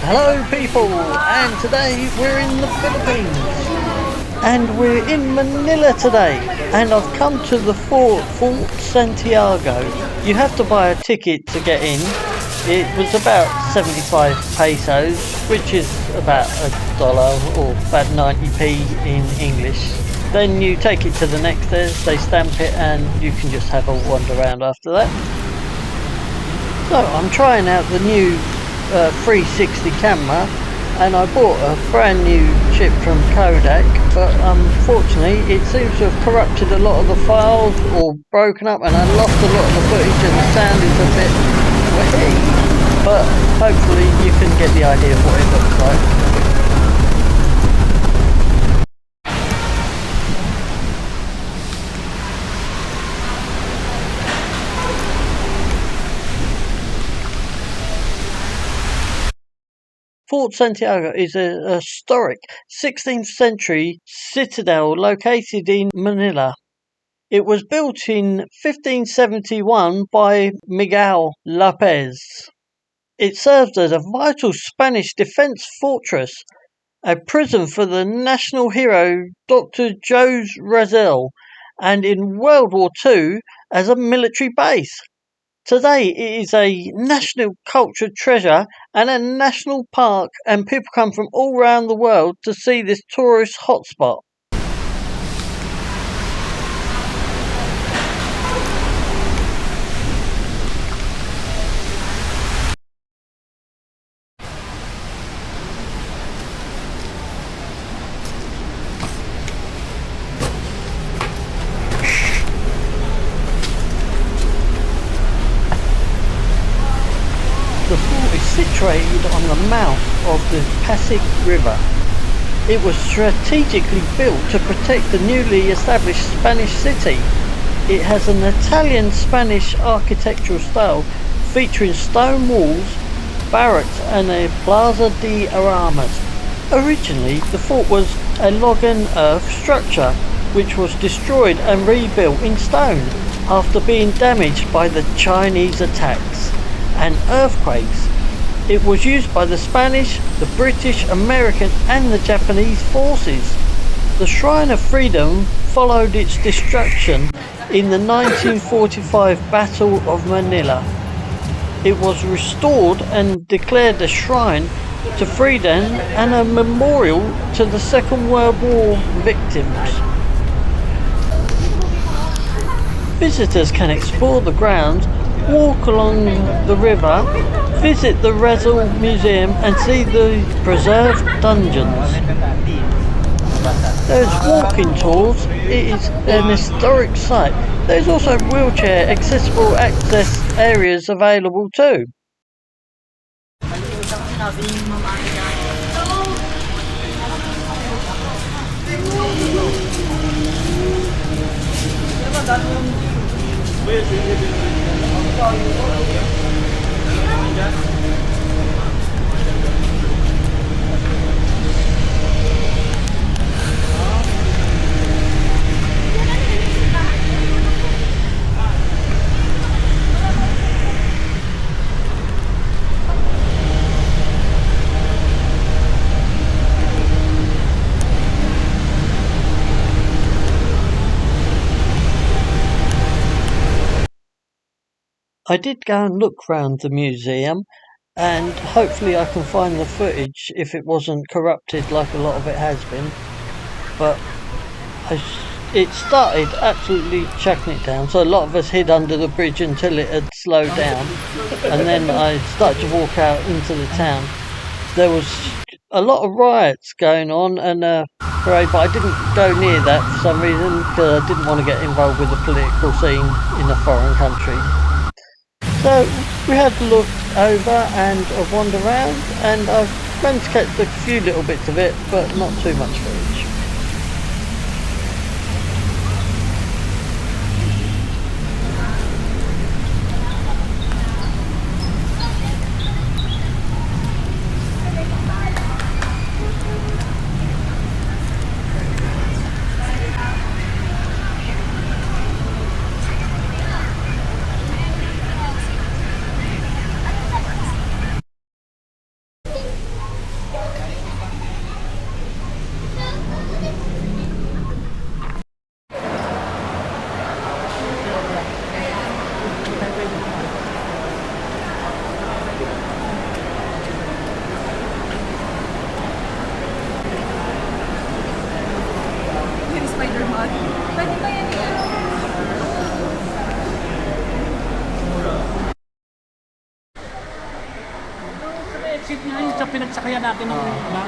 Hello people, and today we're in the Philippines. And we're in Manila today. And I've come to the Fort Santiago. You have to buy a ticket to get in. It was about 75 pesos, which is about $1 or about 90p in English. Then you take it to the next desk, they stamp it, and you can just have a wander around after that. So I'm trying out the new 360 camera, and I bought a brand new chip from Kodak, but unfortunately it seems to have corrupted a lot of the files or broken up, and I lost a lot of the footage and the sound is a bit wacky, but hopefully you can get the idea of what it looks like. Fort Santiago is a historic 16th century citadel located in Manila. It was built in 1571 by Miguel López. It served as a vital Spanish defense fortress, a prison for the national hero Dr. José Rizal, and in World War II as a military base. Today it is a national culture treasure and a national park, and people come from all around the world to see this tourist hotspot. The fort is situated on the mouth of the Pasig River. It was strategically built to protect the newly established Spanish city. It has an Italian-Spanish architectural style featuring stone walls, barracks and a Plaza de Armas. Originally, the fort was a log and earth structure which was destroyed and rebuilt in stone after being damaged by the Chinese attacks and earthquakes. It was used by the Spanish, the British, American and the Japanese forces. The Shrine of Freedom followed its destruction in the 1945 Battle of Manila. It was restored and declared a shrine to freedom and a memorial to the Second World War victims. Visitors can explore the grounds, walk along the river, visit the Rizal Museum and see the preserved dungeons. There's walking tours. It is an historic site. There's also wheelchair accessible access areas available too. I did go and look round the museum, and hopefully I can find the footage if it wasn't corrupted like a lot of it has been. But it started absolutely chucking it down, so a lot of us hid under the bridge until it had slowed down, and then I started to walk out into the town. There was a lot of riots going on and a parade, but I didn't go near that for some reason because I didn't want to get involved with the political scene in a foreign country. So we had to look over and a wander around, and I've managed to catch a few little bits of it, but not too much footage. exit nga yun sa pinagsakayan natin ng iba.